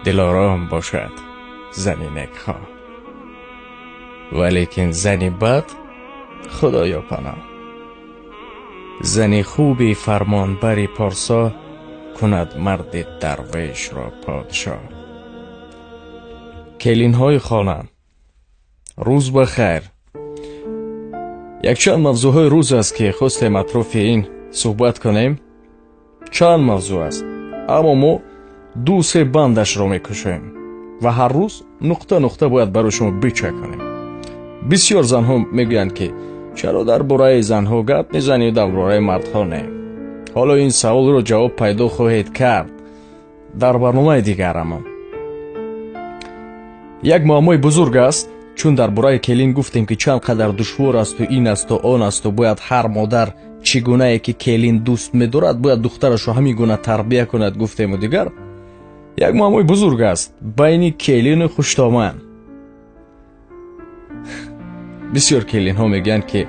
دلارام باشد زنی نک‌خواه، ولیکن زنی بد خدایا پناه. زنی خوبی فرمانبری پارسا، کند مرد درویش را پادشاه. کلین های خانم، روز بخیر. یک چند موضوع روز است که خواستیم اطراف این صحبت کنیم. چند موضوع است، اما ما 2-3 بندش را میکشیم و هر روز نقطه نقطه باید برای شما بیچه کنیم. بسیار زنها میگویند که چرا در باره زنها گپ میزنید در باره مردها نه؟ حالا این سوال رو جواب پیدا خواهید کرد در برنامه دیگر. اما یک معمای بزرگ است، چون در باره کلین گفتیم که چند قدر دشوار است و این است و آن است و باید هر مادر چگونه ای که کلین دوست می‌دارد باید دخترش را همین گونه تربیت کند. گفتیم و دیگر یک معمای بزرگ است بین کلین و خوشتامن. بسیار کلین ها میگن که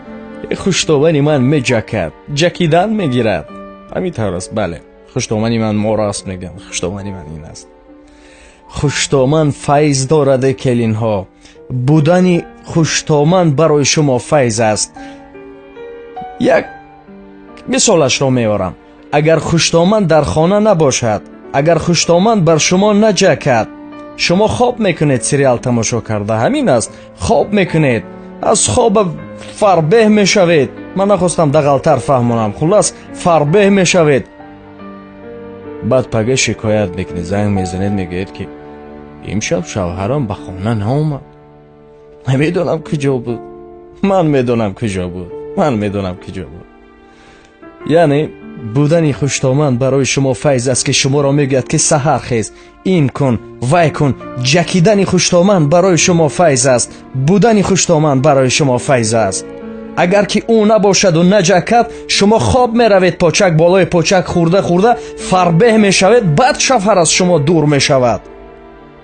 خوشتامنی من میجکد، جکیدن میگیرد. همین طور است. بله، خوشتامنی من ما راست میگن، خوشتامنی من این است. خوشتامن فیض دارد کلین ها. بودن خوشتامن برای شما فیض است. یک مثالش را میارم. اگر خوشتامن در خانه نباشد، اگر خوشتامن بر شما نجکد، شما خواب میکنید سریال تماشا کرده. همین است، خواب میکنید، از خواب فربه میشوید. من نخواستم دغلتر فهمونم، خلاص فربه میشوید. بعد پگه شکایت میکنید، زنگ میزنید، میگید که امشب شوهرم به خانه ناومد. من میدونم کجا بود، من میدونم کجا بود، من میدونم کجا بود. یعنی بودن خوشتامن برای شما فیض است که شما را میگوید که سحر خیز، این کن، وای کن. جکیدن خوشتامن برای شما فیض است. بودن خوشتامن برای شما فیض است. اگر که او نباشد و نجکد، شما خواب میروید، پاچک بالای پاچک خورده خورده فربه میشوید، بعد شوهر از شما دور میشود.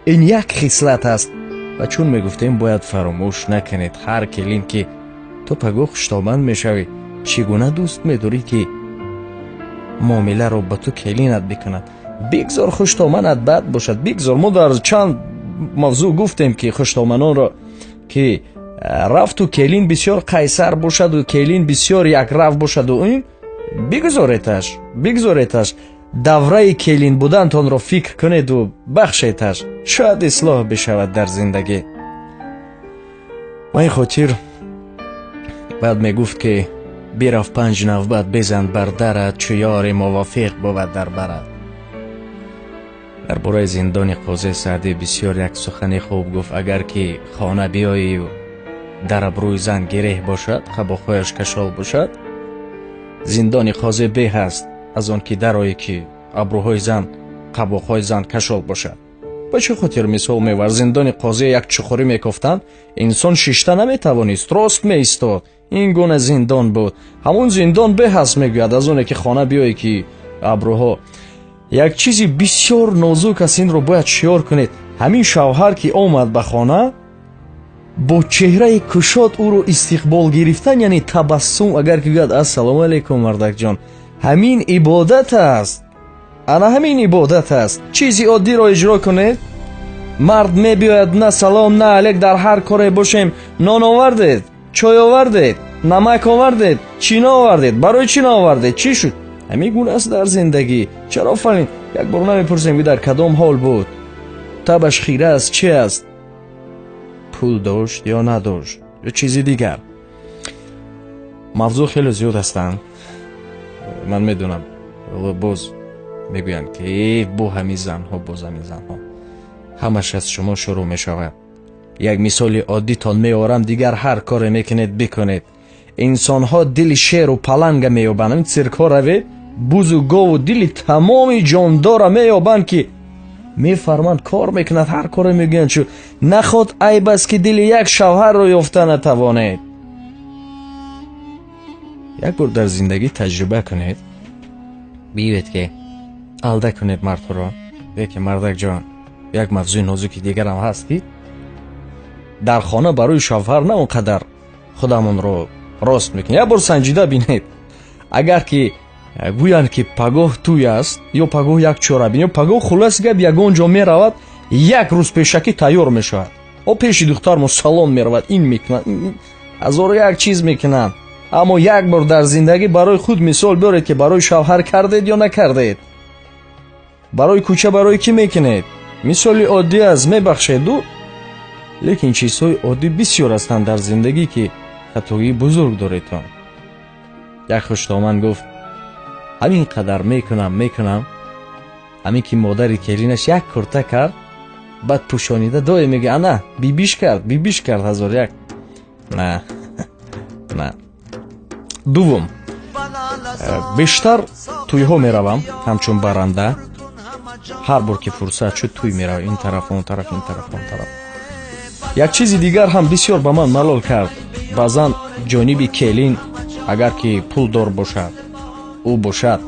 این یک خصلت است و چون میگفتیم باید فراموش نکنید. هر کلین که تو پگاه خوشتامن میشوی، چگونه دوست میداری که معامله رو با تو کلینت بکند. بگذار خوشتامنت بد باشد، بگذار. ما در چند موضوع گفتیم که خوشتامنان را که رفت و کلین بسیار قیصر باشد و کلین بسیار یک رفت باشد و این بگذاریتش دوره کلین بودن تان را فکر کنید و بخشیدش، شاید اصلاح بشود در زندگی. و این خاطر بعد میگفت که بیرفت 5 نوبت بزن بر درت، چو یار موافق بود در برد. در باره زندان قاضی سعدی بسیار یک سخن خوب گفت. اگر که خانه بیایی و در ابروی زن گره باشد، قباخویش کشال باشد، زندان قاضی به هست از آن که درایی که ابروهای زن قباخوی زن کشال باشد. به چه خاطر مثال میور زندان قاضی یک چخوری میکفتند، انسان ششته نمیتوانست، راست میایستاد. این گونه زندان بود. همون زندان به هست میگوید از اونه که خانه بیایی که ابروها. یک چیزی بسیار نازک است، این رو باید شیار کنید. همین شوهر که آمد به خانه، با چهره کشاد او رو استقبال گرفتن، یعنی تبسم. اگر که گوید السلام علیکم مردک جان، همین عبادت است. انا همین عبادت است. چیزی عادی را اجرا کنید. مرد میبیاید، نه سلام نه علیک، در هر کاری باشیم، نان آوردید، چای آوردید، نمک آوردید، چی آوردید، برای چی آوردید، چی شد؟ همین گونه است در زندگی. چرا فلان یک بار نمیپرسیم که در کدام حال بود، تبش خیره است، چی است، پول داشت یا نداشت یا چیزی دیگر. موضوع خیلی زیاد هستند، من میدونم. باز میگوین که با همین زنها همش از شما شروع میشود. یک مثال عادی تان میارم، دیگر هر کار میکنید بکنید. انسان ها دل شیر و پلنگ میابند. سرک ها روید، بوز و گاو و دل تمام جاندار میابند که میفرمند کار میکند، هر کار میگن. چون نخواد عیب است که دل یک شوهر رو یافته نتوانید. یک بار در زندگی تجربه کنید، بیوید که الده کنید مرد را. که مردک جان، یک موضوع نازکی دیگر هم هست که در خانه برای شوهر نه اونقدر خودمون رو راست میکنید. یک بار سنجیده بینید. اگر که گویند که پگاه توی است یا پگاه یک چوره بین یا پگاه خلاص گپ یگان جا می رود، як рӯз пешакӣ тайёр мешавад. о пеши духтармо салом меравад, ин мекунад, ҳазору як чиз мекунанд. аммо як бор дар зиндагӣ барои худ мисол биёред ки барои шавҳар кардед ё накардед. барои кӯча барои кӣ мекунед? мисоли оддӣ аст, мебахшеду, лекин чизҳои оддӣ бисёр ҳастанд дар зиндагӣ ки хатоии бузург доред. як хуштоманд гуфт, ҳамин қадар мекунам, ҳамин ки модари келинаш як курта кард, баъд пӯшонида доим мега, ана бибиш кард ҳазор як. на. дуввум, бештар тӯйҳо меравам ҳамчун барранда. ҳар бор ки фурсат шуд тӯй меравам, ин тараф он тараф. як чизи дигар ҳам бисёр ба ман малол кард. баъзан ҷониби келин агар ки пулдор бошад, ӯ бошад,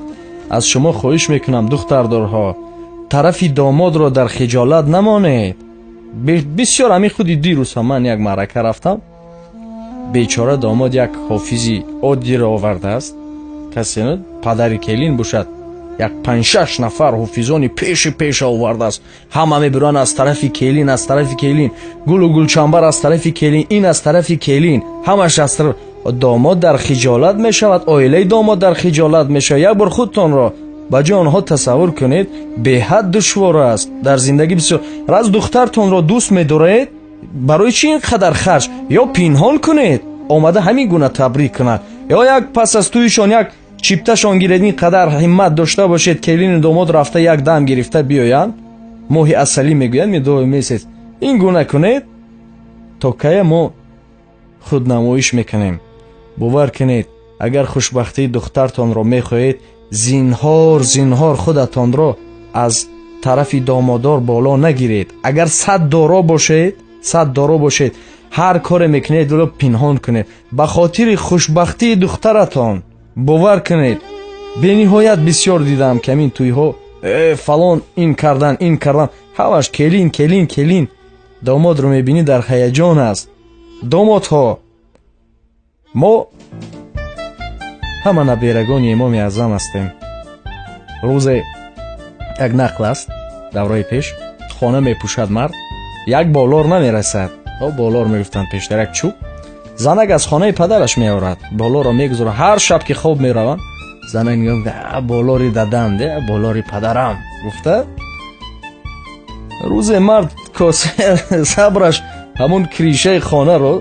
аз шумо хоҳиш мекунам духтардорҳо, тарафи домодро дар хиҷолат намонед. бисёр ҳамин худи дирӯз ҳам ман як маърака рафтам, бечора домод як ҳофизи оддиро овардааст. касе падари келин бошад, як 5-6 нафар ҳофизони пеша овардааст. ҳама мебуранд аз тарафи келин, гулу гулчанбар аз тарафи келин, ин аз тарафи келин, ҳамаш аз тараф. домод дар хиҷолат мешавад, оилаи домод дар хиҷолат мешавад. як бор худтонро ба ҷои онҳо тасаввур кунед, беҳад душвор аст дар зиндагӣ. бисёр раз духтартонро дӯст медоред, барои чӣ ин қадар харҷ? ё пинҳон кунед, омада ҳамин гуна табрик кунад, ё як пас аз тӯйшон як чипташон гиред, ин қадар ҳиммат дошта бошед, келину домод рафта як дам гирифта биёянд, моҳи асалӣ мегӯянд, медои месед. ин гуна кунед, то кая мо худнамоиш мекунем. бовар кунед, агар хушбахтии духтартонро мехоҳед, зинҳор худатонро аз тарафи домодор боло нагиред. агар 100 доро бошед, ҳар коре мекунед вало пинҳон кунед, ба хотири хушбахтии духтаратон. бовар кунед, бениҳоят бисёр дидам ки ҳамин тӯйҳо фалон ин кардан, ҳамаш келин. домодро мебинӣ дар ҳаяҷон аст. домодҳо, мо ҳама наберагони имоми аъзам ҳастем. рӯзе як нақл аст, давраи пеш, хона мепӯшад мард, як болор намерасад. болор мегуфтанд пештар, як чӯб занак аз хонаи падараш меорад, болорро мегузорад. ҳар шаб ки хоб мераванд, занак нигоҳ, болори дадам, болори падарам гуфта. рӯзе мард коса сабраш ҳамон кришаи хонаро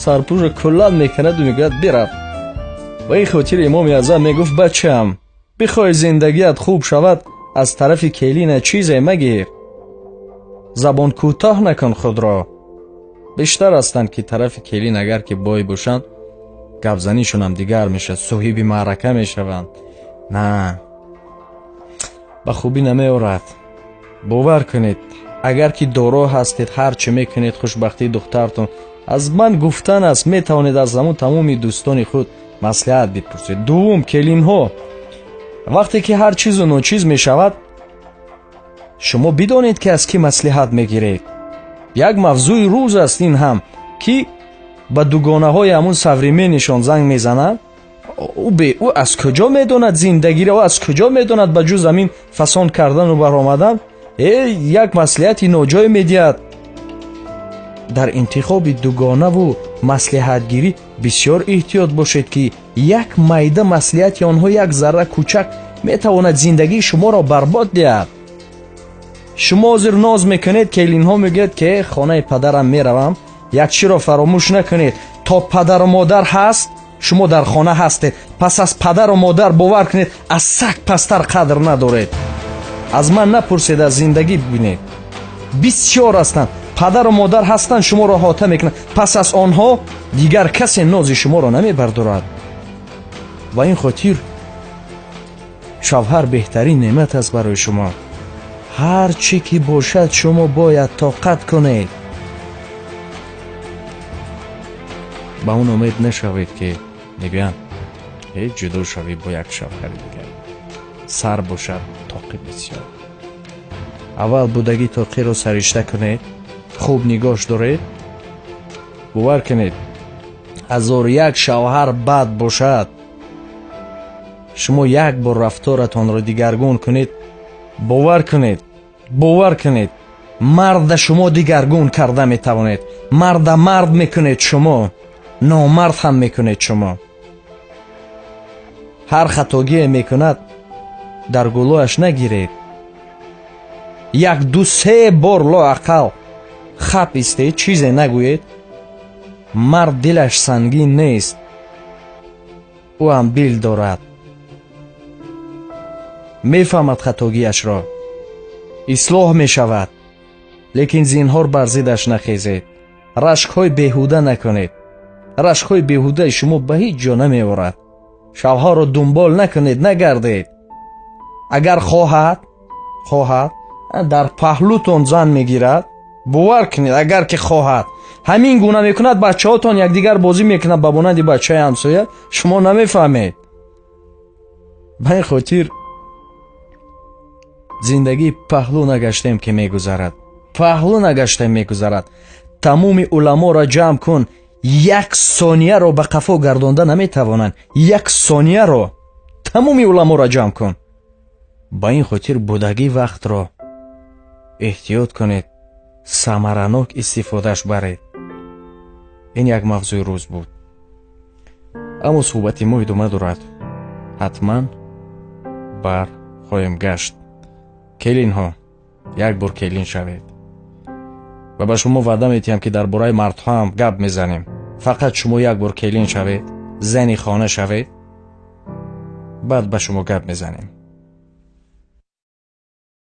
сарпӯша куллан мекунаду мегӯяд бирав. ва ин хотири имоми аъзам мегуфт, бачаам, бихоҳи зиндагият хуб шавад, аз тарафи келина чизе магир, забон кӯтоҳ накун худро. бештар ҳастанд ки тарафи келин агар ки бой бошанд, гапзанишонам дигар мешавад, соҳиби маърака мешаванд. на, ба хубӣ намеорад. бовар кунед, агар ки доро ҳастед, ҳар чӣ мекунед хушбахтии духтартон. аз ман гуфтан аст, метавонед аз ҳамон тамоми дӯстони худ маслиҳат бипурсед. дуввум, келинҳо, вақте ки ҳар чизу ночиз мешавад, шумо бидонед ки аз кӣ маслиҳат мегиред. як мавзӯи рӯз аст ин ҳам, ки ба дугонаҳои ҳамон саврименишон занг мезанад. ӯ аз куҷо медонад зиндагиро, аз куҷо медонад ба ҷуз ҳамин фасон кардану баромадан. як маслиҳати ноҷой медиҳад. дар интихоби дугонаву маслиҳатгирӣ бисёр эҳтиёт бошед, ки як майда маслиҳати онҳо, як зарра кӯчак метавонад зиндагии шуморо барбод диҳад. шумо ҳозир ноз мекунед, келинҳо мегӯяд ки хонаи падарам меравам. як чиро фаромӯш накунед, то падару модар ҳаст, шумо дар хона ҳастед. пас аз падару модар бовар кунед, аз саг пастар қадр надоред. аз ман напурсед, аз зиндагӣ бинед. бисёр ҳастанд, падару модар ҳастанд, шуморо ҳота мекунанд. пас аз онҳо дигар касе нози шуморо намебардорад. ва ин хотир шавҳар беҳтарин неъмат аст барои шумо. ҳар чӣ ки бошад, шумо бояд тоқат кунед. ба он умед нашавед ки мегӯянд ҷудо шавӣ бо як шавҳари дигар. сар бошад тоқи бисёр. аввал будагӣ тоқиро саришта кунед, хуб нигоҳш доред. бовар кунед, ҳазору як шавҳар бад бошад, шумо як бор рафторатонро дигаргун кунед. бовар кунед, марда шумо дигаргун карда метавонед. марда мард мекунед шумо, номард ҳам мекунед шумо. ҳар хатогие мекунад дар гулӯяш нагиред. як ду се бор лоақал хап истед, чизе нагӯед. мард дилаш сангин нест, ӯ ҳам дил дорад, мефаҳмад хатогиашро, ислоҳ мешавад. лекин зинҳор бар зидаш нахезед. рашкҳои беҳуда накунед. рашкҳои беҳудаи шумо ба ҳеҷ ҷо намеорад. шавҳоро дунбол накунед, нагардед. агар хоҳад дар паҳлӯтон зан мегирад, бовар кунед, агар ки хоҳад ҳамин гуна мекунад, бачаҳотон якдигар бозӣ мекунад ба монанди бачаи ҳамсоя, шумо намефаҳмед. ба ин хотир зиндагии паҳлӯ нагаштем ки мегузарад. паҳлӯ нагаштем мегузарад. тамоми уламоро ҷамъ кун, як сонияро ба қафо гардонда наметавонанд. як сонияро тамоми уламоро ҷамъ кун. ба ин хотир будагӣ вақтро эҳтиёт кунед, самаранок истифодаш баред. ин як мавзӯи рӯз буд. аммо суҳбати мо идома дорад. ҳатман бар хоҳем гашт. келинҳо, як бор келин шавед. ва ба шумо ваъда медиҳам ки дар бораи мардҳо ҳам гап мезанем. фақат шумо як бор келин шавед, зани хона шавед, баъд ба шумо гап мезанем.